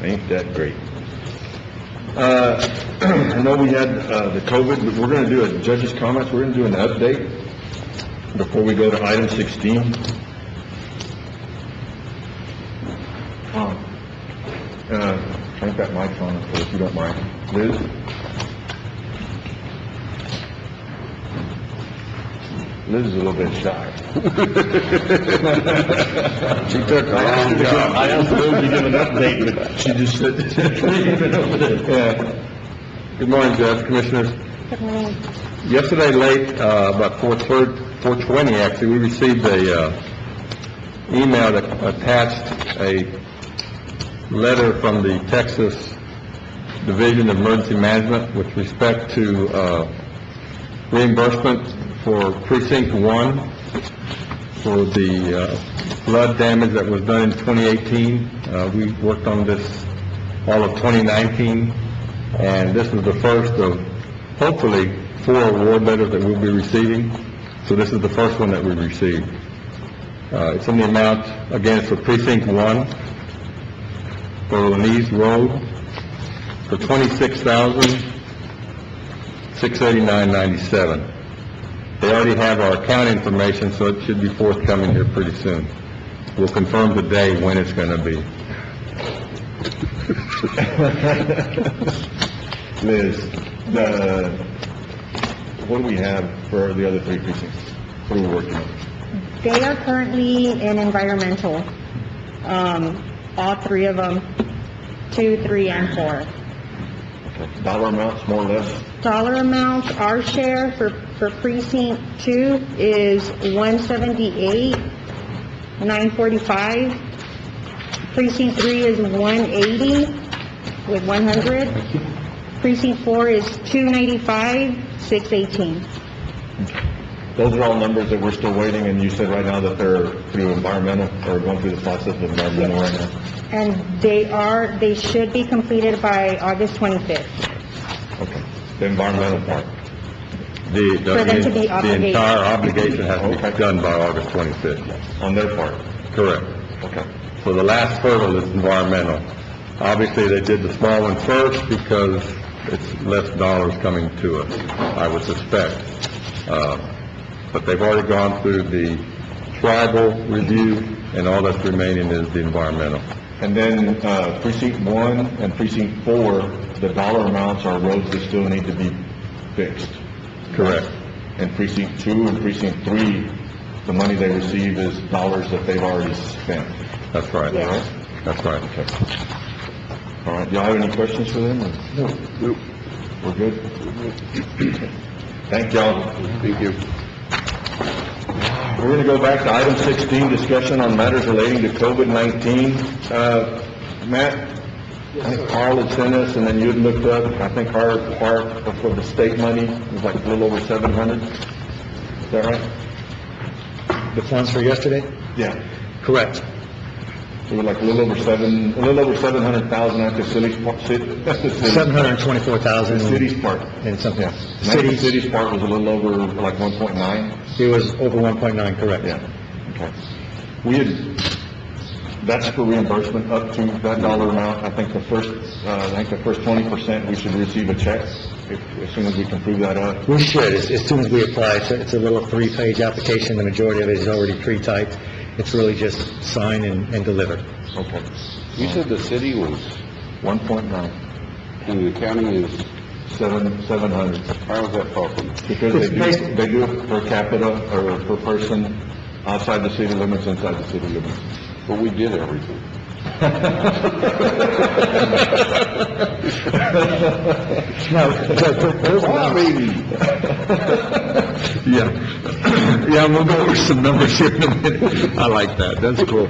Ain't that great? I know we had the COVID, but we're going to do a judge's comments. We're going to do an update before we go to item 16. Turn that mic on, if you don't mind. Liz? Liz is a little bit shy. She took a long job. I asked Liz to give an update, but she just said, yeah. Good morning, Judge, Commissioners. Good morning. Yesterday late, about 4:20 actually, we received a email that attached a letter from the Texas Division of Emergency Management with respect to reimbursement for Precinct 1 for the flood damage that was done in 2018. We worked on this all of 2019, and this is the first of hopefully 4 award letters that we'll be receiving. So this is the first one that we received. It's in the amount, again, it's for Precinct 1 for Lanise Road for $26,689.97. They already have our account information, so it should be forthcoming here pretty soon. We'll confirm today when it's going to be. Liz, what do we have for the other 3 precincts? What are we working on? They are currently in environmental, all 3 of them, 2, 3, and 4. Okay. Dollar amounts, more or less? Dollar amounts, our share for precinct 2 is $178,945. Precinct 3 is $180 with 100. Precinct 4 is $295,618. Those are all numbers that we're still waiting, and you said right now that they're through environmental, or going through the process of environmental right now? And they should be completed by August 25th. Okay, the environmental part. For them to be The obligated. entire obligation has to be done by August 25th. On their part? Correct. Okay. So the last hurdle is environmental. Obviously, they did the small one first because it's less dollars coming to us, I would suspect. But they've already gone through the tribal review, and all that's remaining is the environmental. And then Precinct 1 and Precinct 4, the dollar amounts are roads that still need to be fixed. Correct. And Precinct 2 and Precinct 3, the money they receive is dollars that they've already spent. That's right. Yes. Right? That's right. Okay. All right. Do y'all have any questions for them? No. We're good? Thank y'all. Thank you. We're going to go back to item 16, discussion on matters relating to COVID-19. Matt, I think Carl had sent us, and then you had looked up, I think our part for the state money was like a little over 700. Is that right? The funds for yesterday? Yeah. Correct. It was like a little over 700,000 at the city's part. The 724,000. city's part. And something. Yeah. City, The city's part was a little over like 1.9. it was over 1.9, correct. Yeah, okay. That's for reimbursement up to that dollar amount. I think the first 20%, we should receive a check as soon as we can prove that up. We should, as soon as we apply. It's a little 3-page application. The majority of it is already pre-typed. It's really just sign and deliver. Okay. You said the city was, 1.9, and the county is, 700. how is that possible? Because they do it per capita or per person outside the city limits, inside the city limits. But we did everything. No, Yeah, we'll go over some numbers here in a minute. I like that, that's cool.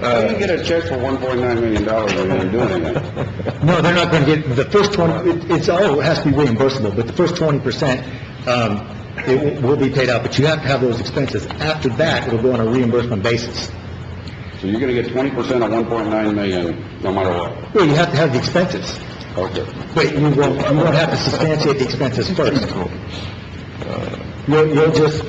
How do you get a check for $1.9 million when you didn't do anything? no, they're not going to get, the first 20, it has to be reimbursable, but the first 20%, it will be paid out, but you have to have those expenses. After that, it'll go on a reimbursement basis. So you're gonna get 20% of $1.9 million, no matter what? Well, you have to have the expenses, Okay. but you won't have to substantiate the expenses first. You'll just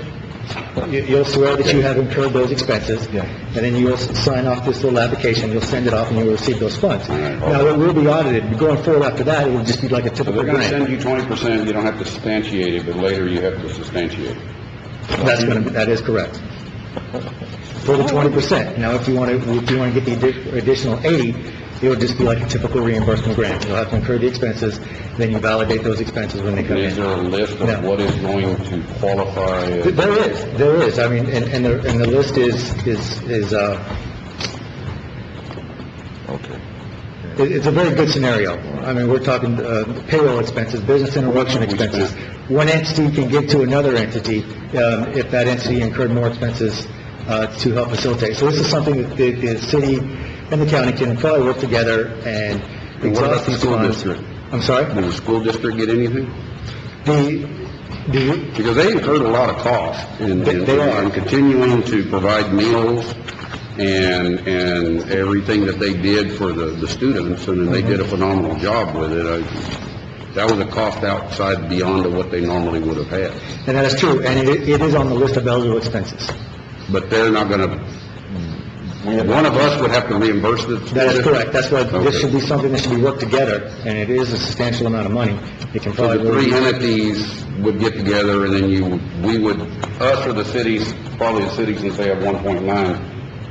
You'll swear that you have incurred those expenses. Yeah. And then you'll sign off this little application, you'll send it off, and you'll receive those funds. Now, it will be audited, going forward after that, it will just be like a So typical they're gonna grant. send you 20%, you don't have to substantiate it, but later you have to substantiate it. That is correct. For the 20%. Now, if you want to get the additional 80, it would just be like a typical reimbursement grant. You'll have to incur the expenses, then you validate those expenses when they come And is in. there a list No. of what is going to qualify as? There is, I mean, and the list is, Okay. it's a very good scenario. I mean, we're talking payroll expenses, business interruption expenses. One entity can give to another entity, if that entity incurred more expenses, to help facilitate. So this is something that the city and the county can probably work together and And what about exhaust the these school funds. district? I'm sorry? Does the school district get anything? The, Because they incurred a lot of cost in They are. in continuing to provide meals and everything that they did for the students, and then they did a phenomenal job with it. That was a cost outside beyond of what they normally would have had. and that is true, and it is on the list of eligible expenses. But they're not gonna, one of us would have to reimburse the school That is district? correct. That's why this Okay. should be something that should be worked together, and it is a substantial amount of money. It can So probably... the three entities would get together, and then we would, us or the cities, probably the cities, since they have 1.9,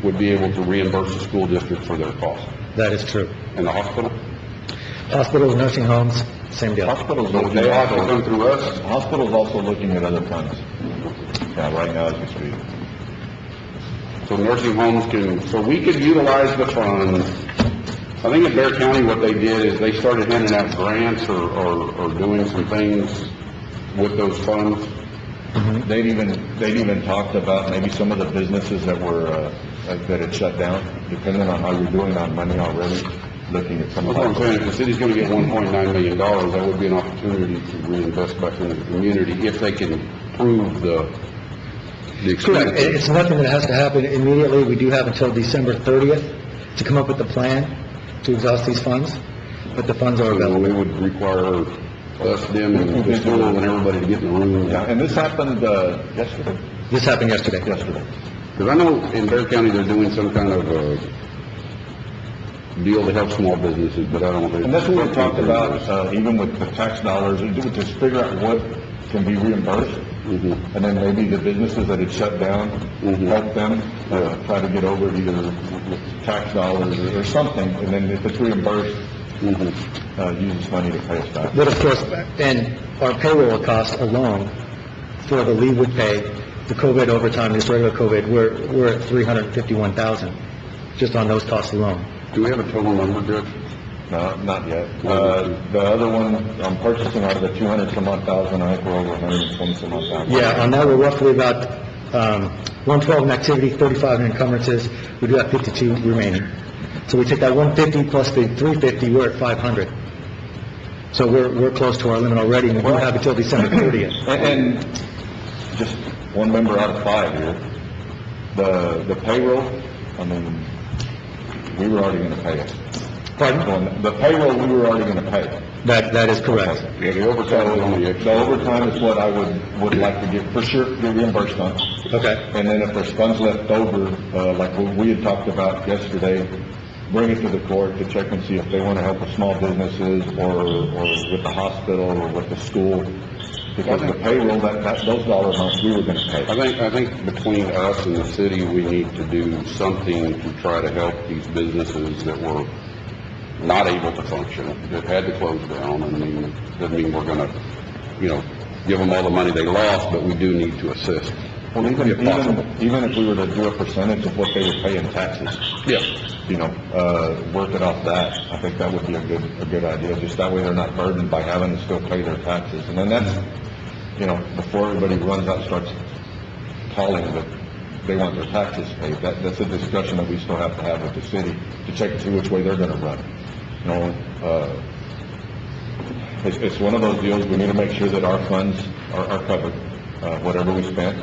would be able to reimburse the school district for their cost. That is true. And the hospital? Hospitals, nursing homes, same deal. Hospitals, So they have to come through us? hospitals also looking at other funds. Yeah, right now as we speak. So nursing homes so we could utilize the funds. I think in Bear County, what they did is they started handing out grants or doing some things with those funds. They'd even talked about maybe some of the businesses that were, that had shut down, depending on how you're doing on money already, looking at some of That's what I'm saying, if the that. city's gonna get $1.9 million, that would be an opportunity to reinvest back into the community if they can prove the Correct. expenditure. It's nothing that has to happen immediately. We do have until December 30th to come up with a plan to exhaust these funds, but the funds are So we available. would require us, them, and the school, and everybody to get in the room. Yeah, and this happened, yesterday. This happened yesterday. Because I know in Bear County, they're doing some kind of, deal to help small businesses, but I don't know. And that's what we talked about, even with the tax dollars, is to figure out what can be reimbursed. Mhm. And then maybe the businesses that had shut down, help them, try to get over it either with tax dollars or something, and then if it's reimbursed, use this money to pay us back. But of course, and our payroll costs alone for the leave pay, the COVID overtime, this regular COVID, we're at $351,000, just on those costs alone. Do we have a total number, Judge? No, not yet. The other one, I'm purchasing out of the 200 some odd thousand, I think we're over 120 some odd thousand. Yeah, on that, we're roughly about 112 in activity, 35 in encumbrances. We do have 52 remaining. So we take that 150 plus the 350, we're at 500. So we're close to our limit already, and we don't have until December 30th. And just one member out of five here, the payroll, I mean, we were already gonna pay it. Pardon? The payroll, we were already gonna pay. That is correct. Yeah, the overtime is only The extra. overtime is what I would like to get, for sure, get reimbursed on. Okay. And then if there's funds left over, like what we had talked about yesterday, bring it to the court to check and see if they want to help with small businesses or with the hospital or with the school. Because the payroll, those dollar amounts we were going to pay. I think between us and the city, we need to do something to try to help these businesses that were not able to function, that had to close down. I mean, doesn't mean we're gonna, give them all the money they lost, but we do need to assist. Well, If possible. even if we were to do a percentage of what they would pay in taxes, Yeah. work it off that, I think that would be a good idea. Just that way they're not burdened by having to still pay their taxes. And then that's, before everybody runs out and starts calling that they want their taxes paid, that's a discussion that we still have to have with the city to check and see which way they're gonna run. It's one of those deals, we need to make sure that our funds are covered, whatever we spent,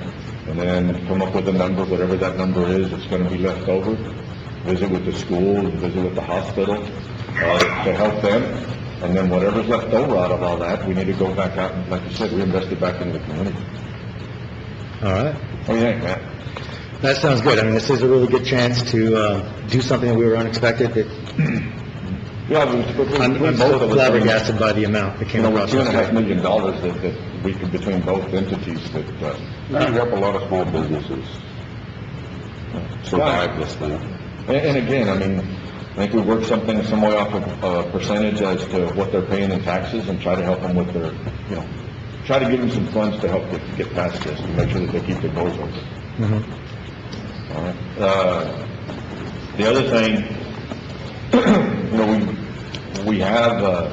and then come up with a number, whatever that number is, it's gonna be left over. Visit with the school, visit with the hospital, to help them, and then whatever's left over out of all that, we need to go back out and, like you said, reinvest it back into the community. All right. What do you think, Matt? That sounds good. I mean, this is a really good chance to do something that we were unexpected. Yeah, I'm between so both of us, flabbergasted by the amount that came with across. $2.5 million that we could, between both entities, that, We can help a lot of small businesses survive this thing. and again, I mean, I think we work something, some way off of a percentage as to what they're paying in taxes and try to help them with their, try to give them some funds to help get past this, to make sure that they keep their doors open. Mhm. All right. The other thing, we have, I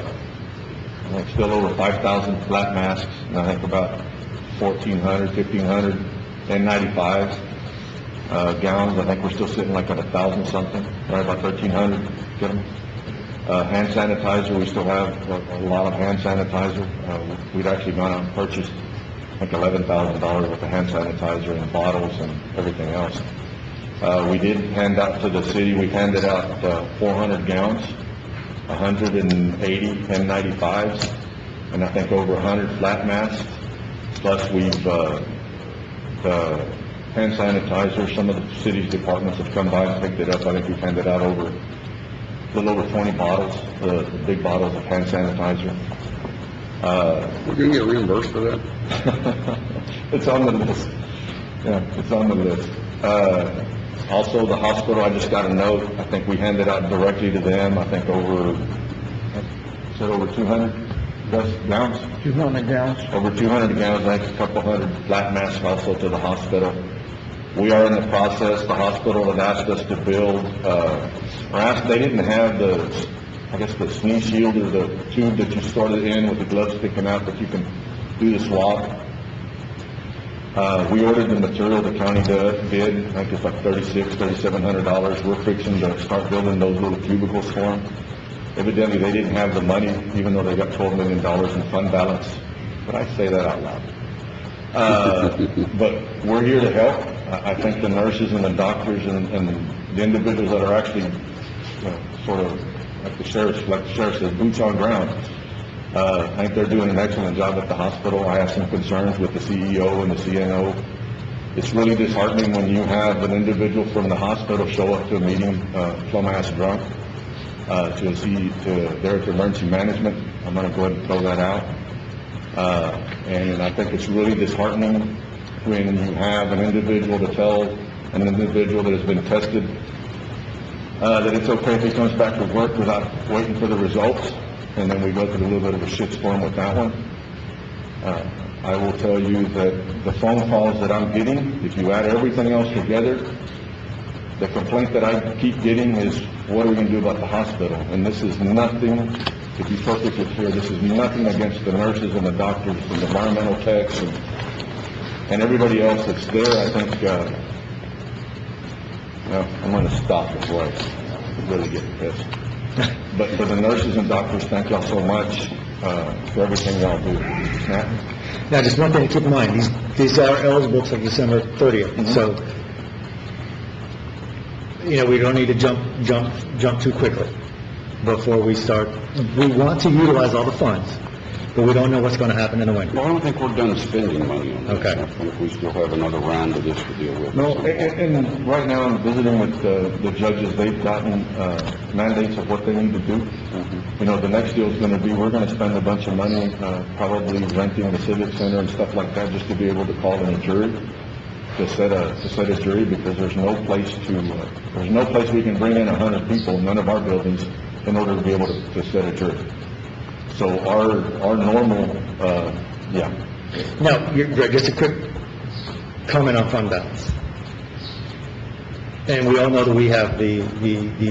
think still over 5,000 flat masks, and I think about 1,400, 1,500 N95s, gallons. I think we're still sitting like at 1,000 something, right, about 1,300, get them. Hand sanitizer, we still have a lot of hand sanitizer. We'd actually gone out and purchased, I think, $11,000 worth of hand sanitizer and bottles and everything else. We did hand out to the city, we handed out 400 gowns, 180 N95s, and I think over 100 flat masks. Plus, we've, the hand sanitizer, some of the city's departments have come by and picked it up. I think we've handed out a little over 20 bottles, the big bottles of hand sanitizer. We're gonna get reimbursed for that? It's on the list. Yeah, it's on the list. Also, the hospital, I just got a note, I think we handed out directly to them, I think over 200 gallons? 200 gallons. Over 200 gallons, I think a couple hundred flat masks also to the hospital. We are in the process, the hospital had asked us to build, they didn't have the sneeze shield or the tube that you started in with the gloves sticking out that you can do the swab. We ordered the material, the county did, I think it's like $3,700. We're fixing to start building those little cubicles for them. Evidently, they didn't have the money, even though they got $12 million in fund balance. But I say that out loud. But we're here to help. I think the nurses and the doctors and the individuals that are actually, sort of, like the sheriff says, boots on ground. I think they're doing an excellent job at the hospital. I have some concerns with the CEO and the CNO. It's really disheartening when you have an individual from the hospital show up to a meeting, plum-ass drunk, to their emergency management. I'm going to go ahead and throw that out. And I think it's really disheartening when you have an individual to tell an individual that has been tested that it's okay if he comes back to work without waiting for the results, and then we go through a little bit of a shitstorm with that one. I will tell you that the phone calls that I'm getting, if you add everything else together, the complaint that I keep getting is, what are we going to do about the hospital? And this is nothing, to be perfectly clear, this is nothing against the nurses and the doctors and the environmental techs and everybody else that's there. I think, I'm going to stop before I really get pissed. But for the nurses and doctors, thank y'all so much for everything y'all do. Matt? Now, just one thing to keep in mind, these are eligible till December 30th, so, we don't need to jump too quickly before we start. We want to utilize all the funds, but we don't know what's going to happen in the winter. Well, I don't think we're done spending money on this. Okay. I think we still have another round of this to deal with. No, and right now I'm visiting with the judges. They've gotten mandates of what they need to do. The next deal is going to be, we're going to spend a bunch of money probably renting the civic center and stuff like that just to be able to call in a jury, to set a jury, because there's no place we can bring in 100 people, none of our buildings, in order to be able to set a jury. So our normal, Now, Greg, just a quick comment on fund balance. And we all know that we have the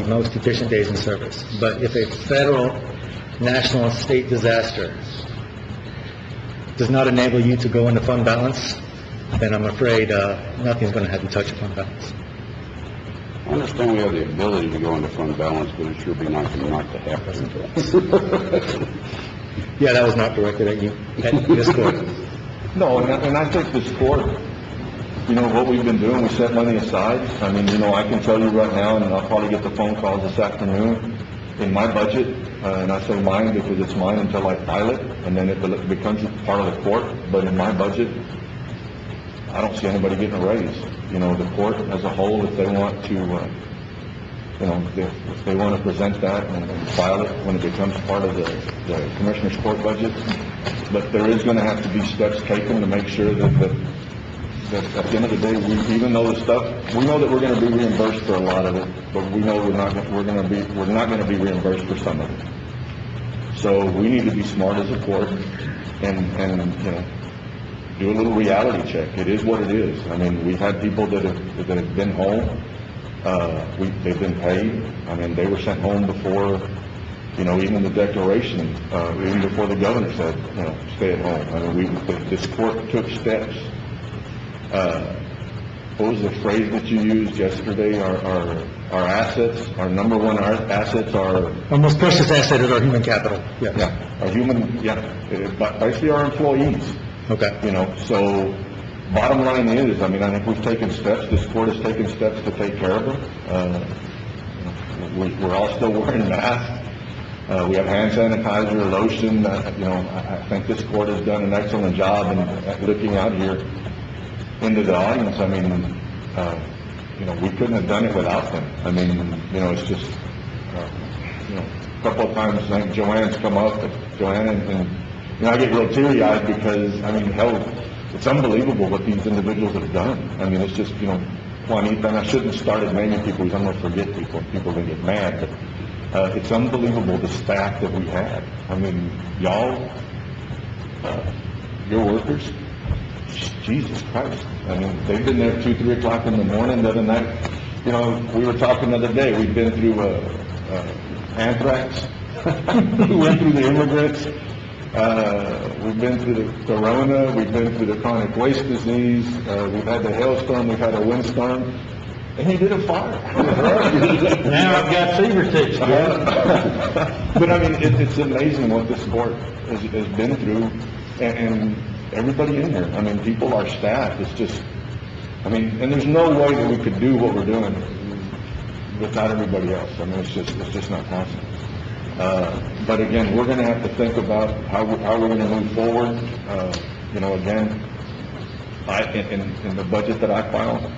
most efficient days in service, but if a federal, national, and state disaster does not enable you to go into fund balance, then I'm afraid nothing's going to have you touch your fund balance. I understand we have the ability to go into fund balance, but it sure be nice not to have to. Yeah, that was not directed at you, at this court. no, and I think this court, what we've been doing, we set money aside. I mean, I can tell you right now, and I'll probably get the phone calls this afternoon, in my budget, and I say mine because it's mine until I file it, and then it becomes part of the court, but in my budget, I don't see anybody getting a raise. You know, the court as a whole, if they want to, you know, if they want to present that and file it when it becomes part of the Commissioner's Court budget, but there is going to have to be steps taken to make sure that at the end of the day, even though the stuff, we know that we're going to be reimbursed for a lot of it, but we know we're not going to be reimbursed for some of it. So we need to be smart as a court and you know, do a little reality check. It is what it is. I mean, we've had people that have been home. They've been paid. I mean, they were sent home before, you know, even the declaration, even before the governor said, you know, stay at home. I mean, this court took steps. What was the phrase that you used yesterday? Our assets, our number one assets are... Our most precious asset is our human capital. Yes. Yeah, our human, basically our employees. Okay. You know, so bottom line is, I mean, I think we've taken steps, this court has taken steps to take care of them. We're all still wearing masks. We have hand sanitizer, lotion. You know, I think this court has done an excellent job in looking out here into the audience. I mean, you know, we couldn't have done it without them. I mean, you know, it's just, you know, a couple of times I think Joanne's come up, Joanne, and you know, I get real teary-eyed because, I mean, hell, it's unbelievable what these individuals have done. I mean, it's just, you know, Juanita, and I shouldn't have started naming people because I'm going to forget people, people will get mad, but it's unbelievable the staff that we have. I mean, y'all, your workers, Jesus Christ. I mean, they've been there 2, 3 o'clock in the morning. The other night, you know, we were talking the other day, we've been through anthrax, we went through the immigrants, we've been through the corona, we've been through the chronic waste disease, we've had the hailstorm, we've had a windstorm, and he did a fire. Now I've got fever ticks, But I mean, it's amazing what this court has been through, and everybody in here. I mean, people, our staff, it's just, I mean, and there's no way that we could do what we're doing without everybody else. I mean, it's just not possible. But again, we're going to have to think about how we're going to move forward. You know, again, in the budget that I filed,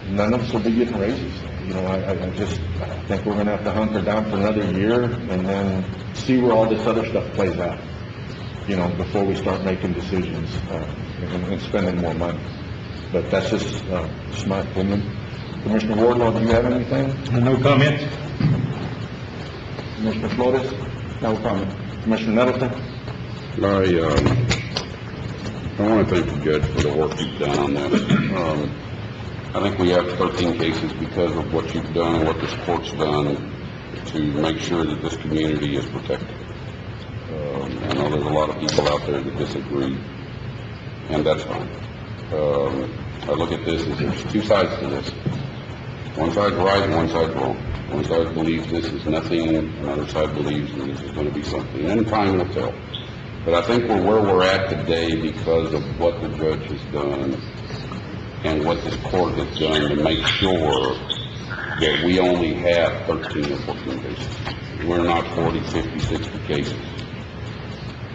none of us will be getting raises. You know, I think we're going to have to hunker down for another year and then see where all this other stuff plays out, you know, before we start making decisions and spending more money. But that's just my opinion. Commissioner Wardlaw, do you have anything? No comments? Commissioner Flores? No comment. Commissioner Nettleton? I want to thank the judge for the work you've done on this. I think we have 13 cases because of what you've done and what this court's done to make sure that this community is protected. I know there's a lot of people out there that disagree, and that's fine. I look at this as there's two sides to this. One side's right and one side's wrong. One side believes this is nothing, another side believes that this is going to be something. And time will tell. But I think we're where we're at today because of what the judge has done and what this court has done to make sure that we only have 13 or 14 cases. We're not 40, 50, 60 cases.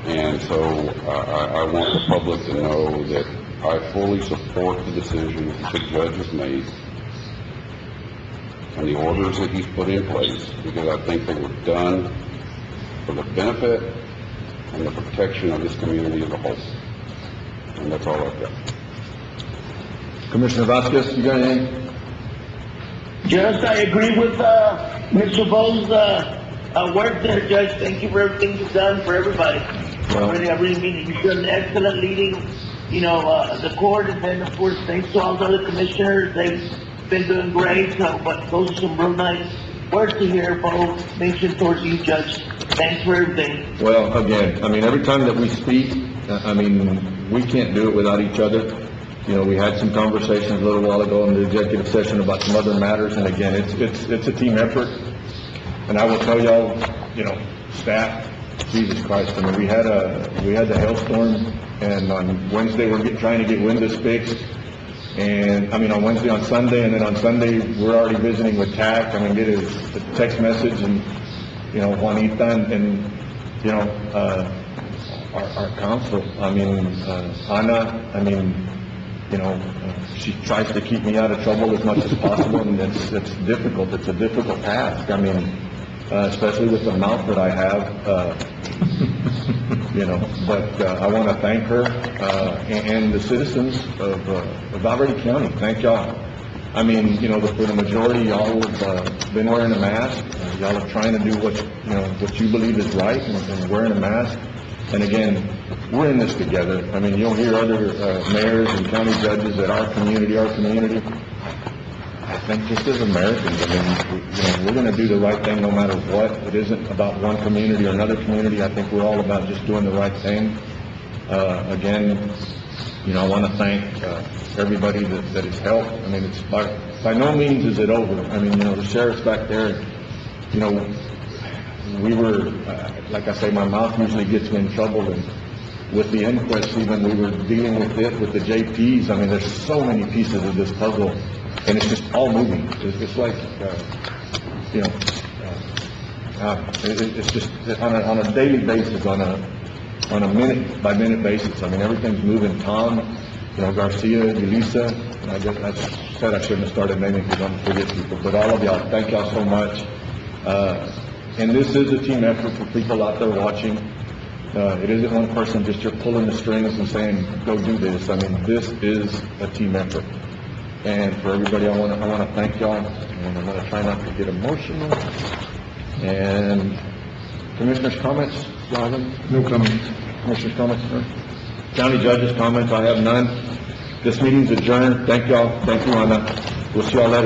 And so I want the public to know that I fully support the decisions that the judge has made and the orders that he's put in place, because I think they were done for the benefit and the protection of this community as a whole. And that's all I've got. Commissioner Vasquez, you got anything? Judge, I agree with Mr. Bo's work there, Judge. Thank you for everything you've done for everybody. Well, I really mean it. You've done an excellent leading, you know, the court, and then, of course, thanks to all the other commissioners. They've been doing great, so, but those are some real nice words to hear, Bo, mentioned towards you, Judge. Thanks for everything. well, again, I mean, every time that we speak, I mean, we can't do it without each other. You know, we had some conversations a little while ago in the executive session about some other matters, and again, it's a team effort. And I will tell y'all, you know, staff, Jesus Christ, I mean, we had the hailstorm, and on Wednesday, we're trying to get windows fixed. And, I mean, on Wednesday, on Sunday, and then on Sunday, we're already visiting with TAC. I mean, get a text message, and, you know, Juanita, and you know, our counsel, I mean, Ana, I mean, she tries to keep me out of trouble as much as possible, and it's difficult. It's a difficult task. I mean, especially with the mouth that I have, but I want to thank her, and the citizens of Valverde County. Thank y'all. I mean, for the majority, y'all have been wearing a mask. Y'all are trying to do what you believe is right, and wearing a mask. And again, we're in this together. I mean, you'll hear other mayors and county judges that our community. I think just as Americans, I mean, we're going to do the right thing no matter what. It isn't about one community or another community. I think we're all about just doing the right thing. Again, I want to thank everybody that has helped. I mean, it's by no means is it over. I mean, the sheriff's back there, we were, like I say, my mouth usually gets me in trouble, and with the inquest even, we were dealing with it, with the JPs. I mean, there's so many pieces of this puzzle, and it's just all moving. It's like, it's just on a daily basis, on a minute-by-minute basis. I mean, everything's moving. Tom, Garcia, Yulisa, and I said I shouldn't have started naming because I'm going to forget people, but all of y'all, thank y'all so much. And this is a team effort for people out there watching. It isn't one person just you're pulling the strings and saying, go do this. I mean, this is a team effort. And for everybody, I want to thank y'all, and I'm going to try not to get emotional. And Commissioners' comments? Y'all have any? No comments. Commissioners' comments, sir? County judges' comments? I have none. This meeting's adjourned. Thank y'all. Thank you, Ana. We'll see y'all later.